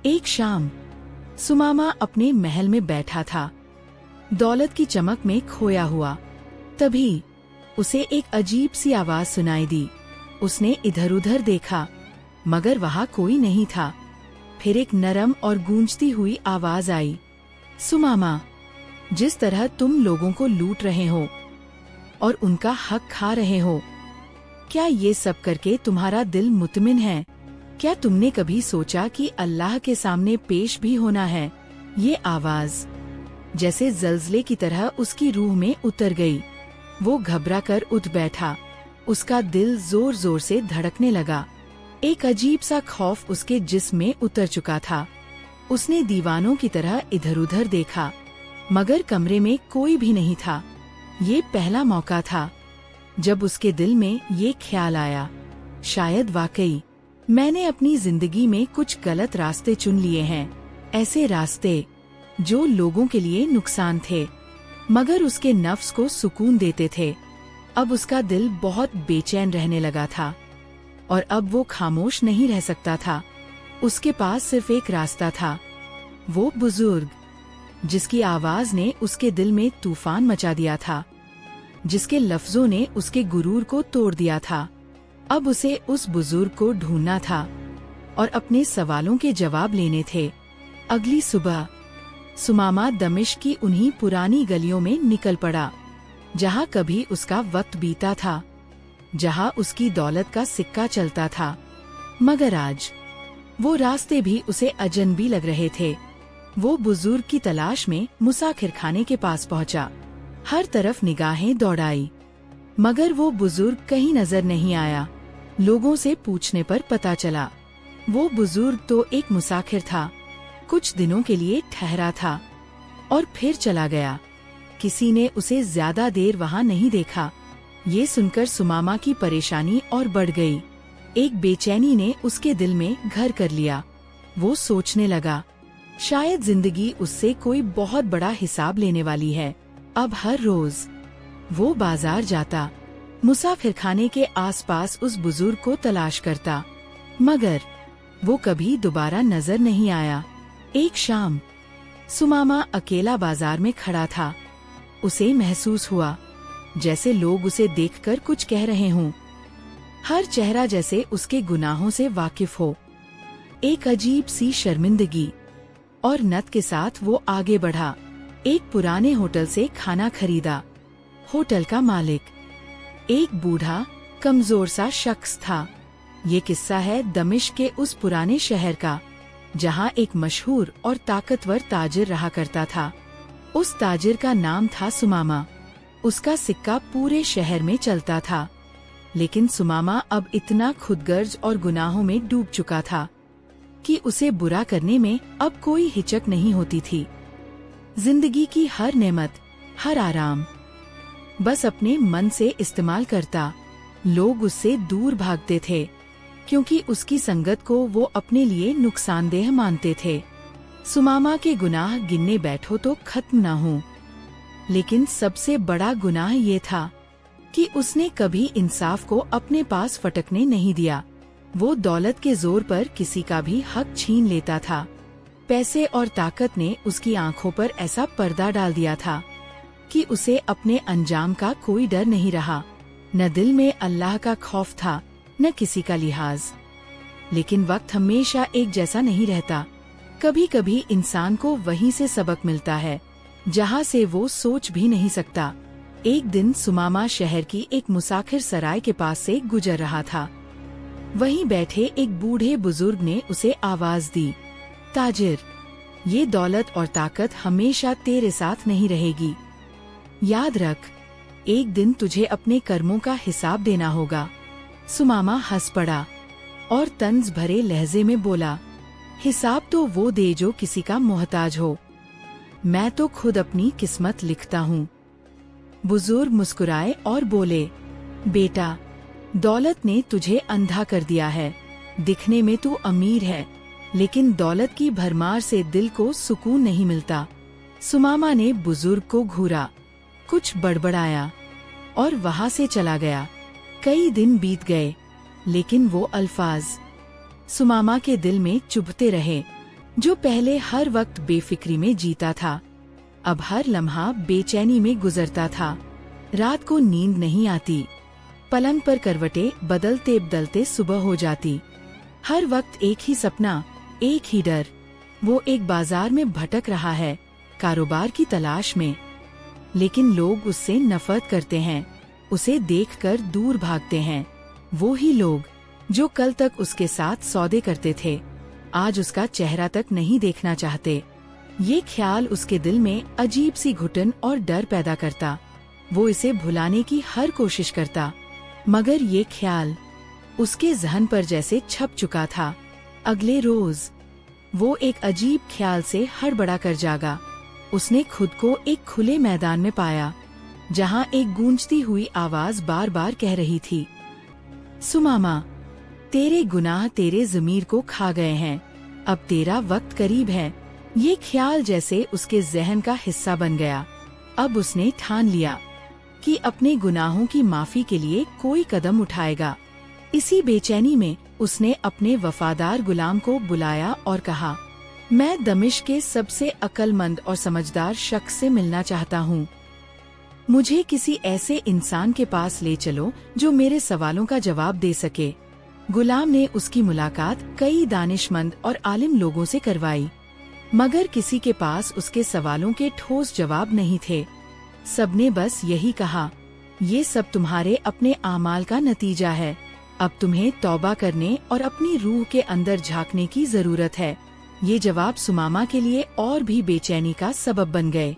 एक शाम सुमामा अपने महल में बैठा था, दौलत की चमक में खोया हुआ। तभी उसे एक अजीब सी आवाज सुनाई दी। उसने इधर उधर देखा, मगर वहाँ कोई नहीं था। फिर एक नरम और गूंजती हुई आवाज आई, सुमामा, जिस तरह तुम लोगों को लूट रहे हो और उनका हक खा रहे हो, क्या ये सब करके तुम्हारा दिल मुतमिन है? क्या तुमने कभी सोचा कि अल्लाह के सामने पेश भी होना है? ये आवाज जैसे जल्जले की तरह उसकी रूह में उतर गई। वो घबरा कर उठ बैठा। उसका दिल जोर जोर से धड़कने लगा। एक अजीब सा खौफ उसके जिस्म में उतर चुका था। उसने दीवानों की तरह इधर उधर देखा, मगर कमरे में कोई भी नहीं था। ये पहला मौका था जब उसके दिल में ये ख्याल आया, शायद वाकई मैंने अपनी जिंदगी में कुछ गलत रास्ते चुन लिए हैं। ऐसे रास्ते जो लोगों के लिए नुकसान थे, मगर उसके नफ्स को सुकून देते थे। अब उसका दिल बहुत बेचैन रहने लगा था और अब वो खामोश नहीं रह सकता था। उसके पास सिर्फ एक रास्ता था, वो बुजुर्ग जिसकी आवाज ने उसके दिल में तूफान मचा दिया था, जिसके लफ्जों ने उसके गुरूर को तोड़ दिया था। अब उसे उस बुजुर्ग को ढूंढना था और अपने सवालों के जवाब लेने थे। अगली सुबह सुमामा दमिश्क की उन्हीं पुरानी गलियों में निकल पड़ा, जहाँ कभी उसका वक्त बीता था, जहाँ उसकी दौलत का सिक्का चलता था। मगर आज वो रास्ते भी उसे अजनबी लग रहे थे। वो बुजुर्ग की तलाश में मुसाफिर खाने के पास पहुँचा। हर तरफ निगाहें दौड़ाई, मगर वो बुजुर्ग कहीं नजर नहीं आया। लोगों से पूछने पर पता चला वो बुजुर्ग तो एक मुसाफिर था, कुछ दिनों के लिए ठहरा था और फिर चला गया। किसी ने उसे ज्यादा देर वहाँ नहीं देखा। ये सुनकर सुमामा की परेशानी और बढ़ गई। एक बेचैनी ने उसके दिल में घर कर लिया। वो सोचने लगा, शायद जिंदगी उससे कोई बहुत बड़ा हिसाब लेने वाली है। अब हर रोज वो बाजार जाता, मुसाफिर खाने के आसपास उस बुजुर्ग को तलाश करता, मगर वो कभी दोबारा नजर नहीं आया। एक शाम सुमामा अकेला बाजार में खड़ा था। उसे महसूस हुआ जैसे लोग उसे देखकर कुछ कह रहे हों। हर चेहरा जैसे उसके गुनाहों से वाकिफ हो। एक अजीब सी शर्मिंदगी और नत के साथ वो आगे बढ़ा। एक पुराने होटल से खाना खरीदा। होटल का मालिक एक बूढ़ा कमजोर सा शख्स था। ये किस्सा है दमिश्क के उस पुराने शहर का, जहाँ एक मशहूर और ताकतवर ताजिर रहा करता था। उस ताजिर का नाम था सुमामा। उसका सिक्का पूरे शहर में चलता था, लेकिन सुमामा अब इतना खुदगर्ज और गुनाहों में डूब चुका था कि उसे बुरा करने में अब कोई हिचक नहीं होती थी। जिंदगी की हर नेमत, हर आराम बस अपने मन से इस्तेमाल करता। लोग उससे दूर भागते थे क्योंकि उसकी संगत को वो अपने लिए नुकसानदेह मानते थे। सुमामा के गुनाह गिनने बैठो तो खत्म न हो, लेकिन सबसे बड़ा गुनाह ये था कि उसने कभी इंसाफ को अपने पास फटकने नहीं दिया। वो दौलत के जोर पर किसी का भी हक छीन लेता था। पैसे और ताकत ने उसकी आंखों पर ऐसा पर्दा डाल दिया था कि उसे अपने अंजाम का कोई डर नहीं रहा। न दिल में अल्लाह का खौफ था, न किसी का लिहाज। लेकिन वक्त हमेशा एक जैसा नहीं रहता। कभी कभी इंसान को वहीं से सबक मिलता है जहाँ से वो सोच भी नहीं सकता। एक दिन सुमामा शहर की एक मुसाफिर सराय के पास से गुजर रहा था। वहीं बैठे एक बूढ़े बुजुर्ग ने उसे आवाज दी, ताजिर, ये दौलत और ताकत हमेशा तेरे साथ नहीं रहेगी। याद रख, एक दिन तुझे अपने कर्मों का हिसाब देना होगा। सुमामा हंस पड़ा और तंज भरे लहजे में बोला, हिसाब तो वो दे जो किसी का मोहताज हो। मैं तो खुद अपनी किस्मत लिखता हूँ। बुजुर्ग मुस्कुराए और बोले, बेटा, दौलत ने तुझे अंधा कर दिया है। दिखने में तू अमीर है, लेकिन दौलत की भरमार से दिल को सुकून नहीं मिलता। सुमामा ने बुजुर्ग को घूरा, कुछ बड़बड़ाया और वहाँ से चला गया। कई दिन बीत गए, लेकिन वो अल्फाज सुमामा के दिल में चुभते रहे। जो पहले हर वक्त बेफिक्री में जीता था, अब हर लम्हा बेचैनी में गुजरता था। रात को नींद नहीं आती, पलंग पर करवटें बदलते बदलते सुबह हो जाती। हर वक्त एक ही सपना, एक ही डर। वो एक बाजार में भटक रहा है, कारोबार की तलाश में, लेकिन लोग उससे नफरत करते हैं, उसे देखकर दूर भागते हैं। वो ही लोग जो कल तक उसके साथ सौदे करते थे, आज उसका चेहरा तक नहीं देखना चाहते। ये ख्याल उसके दिल में अजीब सी घुटन और डर पैदा करता। वो इसे भुलाने की हर कोशिश करता, मगर ये ख्याल उसके जहन पर जैसे छप चुका था। अगले रोज वो एक अजीब ख्याल से हड़बड़ा कर जागा। उसने खुद को एक खुले मैदान में पाया, जहाँ एक गूंजती हुई आवाज बार बार कह रही थी, सुमामा, तेरे गुनाह तेरे ज़मीर को खा गए हैं, अब तेरा वक्त करीब है। ये ख्याल जैसे उसके जहन का हिस्सा बन गया। अब उसने ठान लिया कि अपने गुनाहों की माफी के लिए कोई कदम उठाएगा। इसी बेचैनी में उसने अपने वफादार गुलाम को बुलाया और कहा, मैं दमिश्क के सबसे अक्लमंद और समझदार शख्स से मिलना चाहता हूँ। मुझे किसी ऐसे इंसान के पास ले चलो जो मेरे सवालों का जवाब दे सके। गुलाम ने उसकी मुलाकात कई दानिशमंद और आलिम लोगों से करवाई, मगर किसी के पास उसके सवालों के ठोस जवाब नहीं थे। सबने बस यही कहा, ये सब तुम्हारे अपने आमाल का नतीजा है। अब तुम्हें तौबा करने और अपनी रूह के अंदर झांकने की जरूरत है। ये जवाब सुमामा के लिए और भी बेचैनी का सबब बन गए।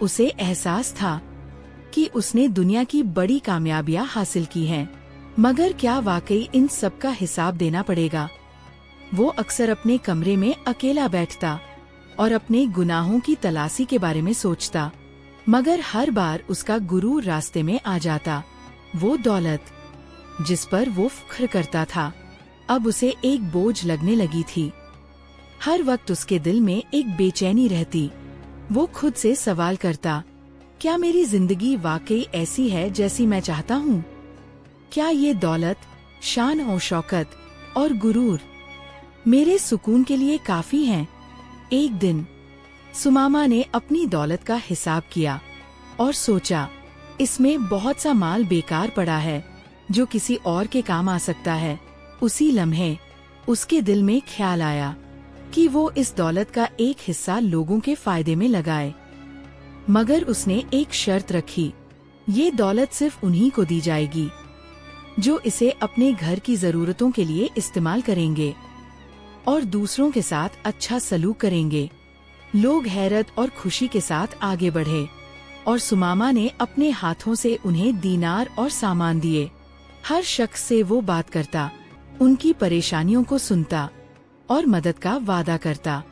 उसे एहसास था कि उसने दुनिया की बड़ी कामयाबियां हासिल की हैं, मगर क्या वाकई इन सब का हिसाब देना पड़ेगा? वो अक्सर अपने कमरे में अकेला बैठता और अपने गुनाहों की तलाशी के बारे में सोचता, मगर हर बार उसका गुरूर रास्ते में आ जाता। वो दौलत जिस पर वो फख्र करता था, अब उसे एक बोझ लगने लगी थी। हर वक्त उसके दिल में एक बेचैनी रहती। वो खुद से सवाल करता, क्या मेरी जिंदगी वाकई ऐसी है जैसी मैं चाहता हूँ? क्या ये दौलत, शान और शौकत और गुरूर मेरे सुकून के लिए काफी हैं? एक दिन सुमामा ने अपनी दौलत का हिसाब किया और सोचा, इसमें बहुत सा माल बेकार पड़ा है जो किसी और के काम आ सकता है। उसी लम्हे उसके दिल में ख्याल आया कि वो इस दौलत का एक हिस्सा लोगों के फायदे में लगाए, मगर उसने एक शर्त रखी, ये दौलत सिर्फ उन्हीं को दी जाएगी जो इसे अपने घर की जरूरतों के लिए इस्तेमाल करेंगे और दूसरों के साथ अच्छा सलूक करेंगे। लोग हैरत और खुशी के साथ आगे बढ़े और सुमामा ने अपने हाथों से उन्हें दीनार और सामान दिए। हर शख्स से वो बात करता, उनकी परेशानियों को सुनता और मदद का वादा करता।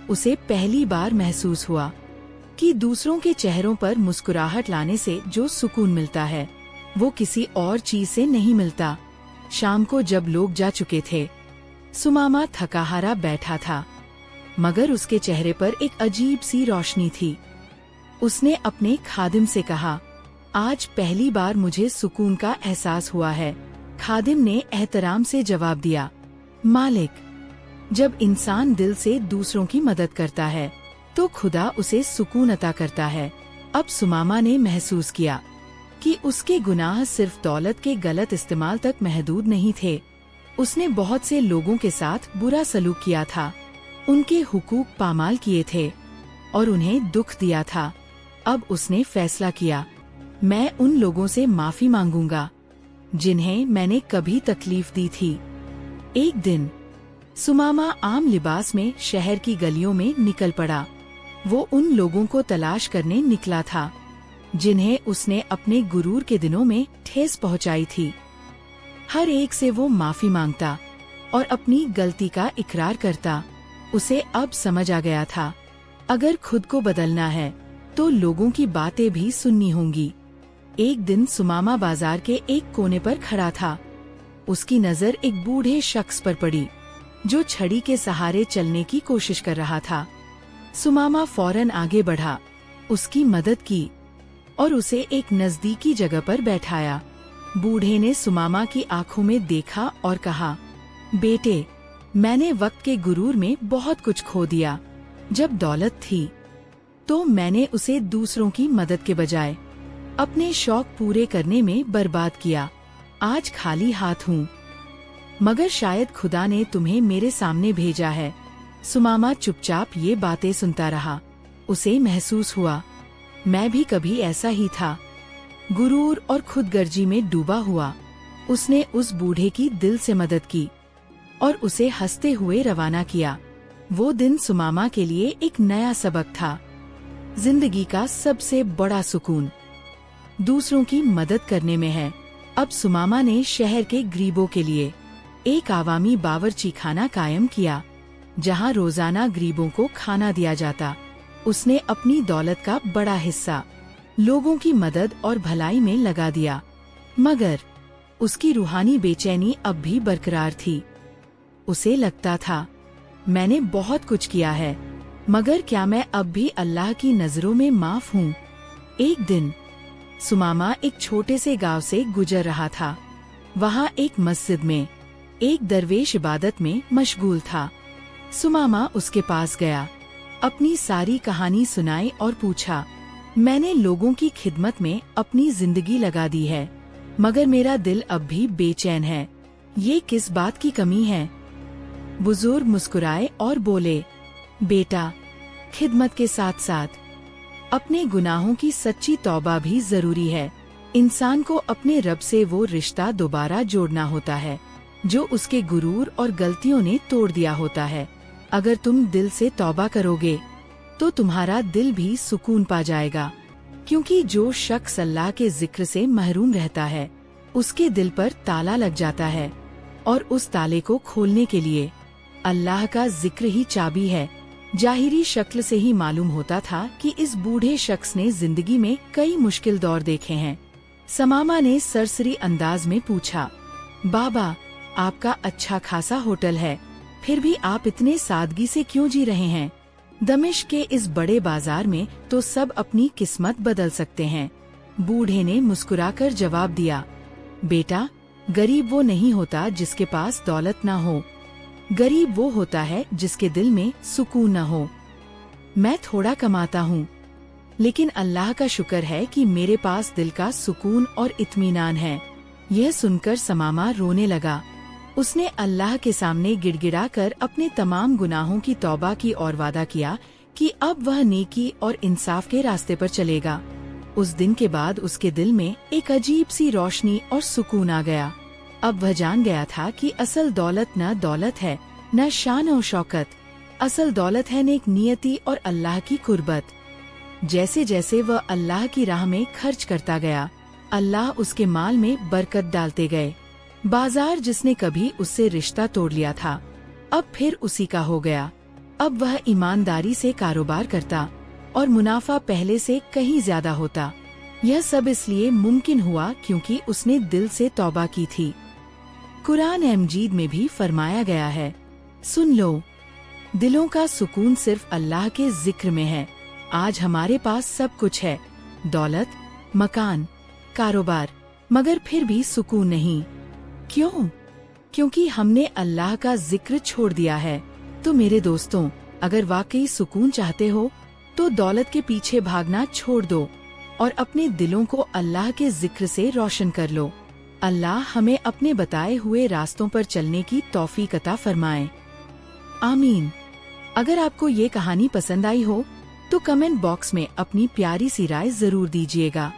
उसे पहली बार महसूस हुआ कि दूसरों के चेहरों पर मुस्कुराहट लाने से जो सुकून मिलता है, वो किसी और चीज से नहीं मिलता। शाम को जब लोग जा चुके थे, सुमामा थकाहारा बैठा था, मगर उसके चेहरे पर एक अजीब सी रोशनी थी। उसने अपने खादिम से कहा, आज पहली बार मुझे सुकून का एहसास हुआ है। खादिम ने एहतराम से जवाब दिया, मालिक, जब इंसान दिल से दूसरों की मदद करता है तो खुदा उसे सुकून अता करता है। अब सुमामा ने महसूस किया कि उसके गुनाह सिर्फ दौलत के गलत इस्तेमाल तक महदूद नहीं थे। उसने बहुत से लोगों के साथ बुरा सलूक किया था, उनके हुकूक पामाल किए थे और उन्हें दुख दिया था। अब उसने फैसला किया, मैं उन लोगों से माफी मांगूंगा जिन्हें मैंने कभी तकलीफ दी थी। एक दिन सुमामा आम लिबास में शहर की गलियों में निकल पड़ा। वो उन लोगों को तलाश करने निकला था जिन्हें उसने अपने गुरूर के दिनों में ठेस पहुंचाई थी। हर एक से वो माफी मांगता और अपनी गलती का इकरार करता। उसे अब समझ आ गया था, अगर खुद को बदलना है तो लोगों की बातें भी सुननी होंगी। एक दिन सुमामा बाजार के एक कोने पर खड़ा था। उसकी नजर एक बूढ़े शख्स पर पड़ी जो छड़ी के सहारे चलने की कोशिश कर रहा था। सुमामा फौरन आगे बढ़ा, उसकी मदद की और उसे एक नजदीकी जगह पर बैठाया। बूढ़े ने सुमामा की आंखों में देखा और कहा, बेटे, मैंने वक्त के गुरूर में बहुत कुछ खो दिया। जब दौलत थी तो मैंने उसे दूसरों की मदद के बजाय अपने शौक पूरे करने में बर्बाद किया। आज खाली हाथ हूँ, मगर शायद खुदा ने तुम्हें मेरे सामने भेजा है। सुमामा चुपचाप ये बातें सुनता रहा। उसे महसूस हुआ, मैं भी कभी ऐसा ही था, गुरूर और खुदगर्जी में डूबा हुआ। उसने उस बूढ़े की दिल से मदद की और उसे हंसते हुए रवाना किया। वो दिन सुमामा के लिए एक नया सबक था। जिंदगी का सबसे बड़ा सुकून दूसरों की मदद करने में है। अब सुमामा ने शहर के गरीबों के लिए एक आवामी बावर्ची खाना कायम किया, जहां रोजाना गरीबों को खाना दिया जाता। उसने अपनी दौलत का बड़ा हिस्सा लोगों की मदद और भलाई में लगा दिया, मगर उसकी रूहानी बेचैनी अब भी बरकरार थी। उसे लगता था, मैंने बहुत कुछ किया है, मगर क्या मैं अब भी अल्लाह की नजरों में माफ हूँ? एक दिन सुमामा एक छोटे से गांव से गुजर रहा था। वहाँ एक मस्जिद में एक दरवेश इबादत में मशगूल था। सुमामा उसके पास गया, अपनी सारी कहानी सुनाई और पूछा, मैंने लोगों की खिदमत में अपनी जिंदगी लगा दी है, मगर मेरा दिल अब भी बेचैन है। ये किस बात की कमी है? बुजुर्ग मुस्कुराए और बोले, बेटा, खिदमत के साथ साथ अपने गुनाहों की सच्ची तौबा भी जरूरी है। इंसान को अपने रब से वो रिश्ता दोबारा जोड़ना होता है जो उसके गुरूर और गलतियों ने तोड़ दिया होता है। अगर तुम दिल से तौबा करोगे तो तुम्हारा दिल भी सुकून पा जाएगा, क्योंकि जो शख्स अल्लाह के जिक्र से महरूम रहता है उसके दिल पर ताला लग जाता है, और उस ताले को खोलने के लिए अल्लाह का जिक्र ही चाबी है। जाहिरी शक्ल से ही मालूम होता था कि इस बूढ़े शख्स ने जिंदगी में कई मुश्किल दौर देखे हैं। सुमामा ने सरसरी अंदाज में पूछा, बाबा, आपका अच्छा खासा होटल है, फिर भी आप इतने सादगी से क्यों जी रहे हैं? दमिश्क के इस बड़े बाजार में तो सब अपनी किस्मत बदल सकते हैं। बूढ़े ने मुस्कुराकर जवाब दिया, बेटा, गरीब वो नहीं होता जिसके पास दौलत न हो, गरीब वो होता है जिसके दिल में सुकून न हो। मैं थोड़ा कमाता हूँ, लेकिन अल्लाह का शुक्र है कि मेरे पास दिल का सुकून और इत्मीनान है। यह सुनकर सुमामा रोने लगा। उसने अल्लाह के सामने गिड़गिड़ा कर अपने तमाम गुनाहों की तौबा की और वादा किया कि अब वह नेकी और इंसाफ के रास्ते पर चलेगा। उस दिन के बाद उसके दिल में एक अजीब सी रोशनी और सुकून आ गया। अब वह जान गया था कि असल दौलत न दौलत है, न शान और शौकत। असल दौलत है नेक नियति और अल्लाह की कुर्बत। जैसे जैसे वह अल्लाह की राह में खर्च करता गया, अल्लाह उसके माल में बरकत डालते गए। बाजार जिसने कभी उससे रिश्ता तोड़ लिया था, अब फिर उसी का हो गया। अब वह ईमानदारी से कारोबार करता और मुनाफा पहले से कहीं ज्यादा होता। यह सब इसलिए मुमकिन हुआ क्योंकि उसने दिल से तौबा की थी। कुरान मजीद में भी फरमाया गया है, सुन लो, दिलों का सुकून सिर्फ अल्लाह के जिक्र में है। आज हमारे पास सब कुछ है, दौलत, मकान, कारोबार, मगर फिर भी सुकून नहीं। क्यों? क्योंकि हमने अल्लाह का जिक्र छोड़ दिया है। तो मेरे दोस्तों, अगर वाकई सुकून चाहते हो तो दौलत के पीछे भागना छोड़ दो और अपने दिलों को अल्लाह के जिक्र से रोशन कर लो। अल्लाह हमें अपने बताए हुए रास्तों पर चलने की तौफीक अता फरमाए। आमीन। अगर आपको ये कहानी पसंद आई हो तो कमेंट बॉक्स में अपनी प्यारी सी राय जरूर दीजिएगा।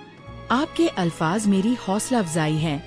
आपके अल्फाज मेरी हौसला अफजाई हैं।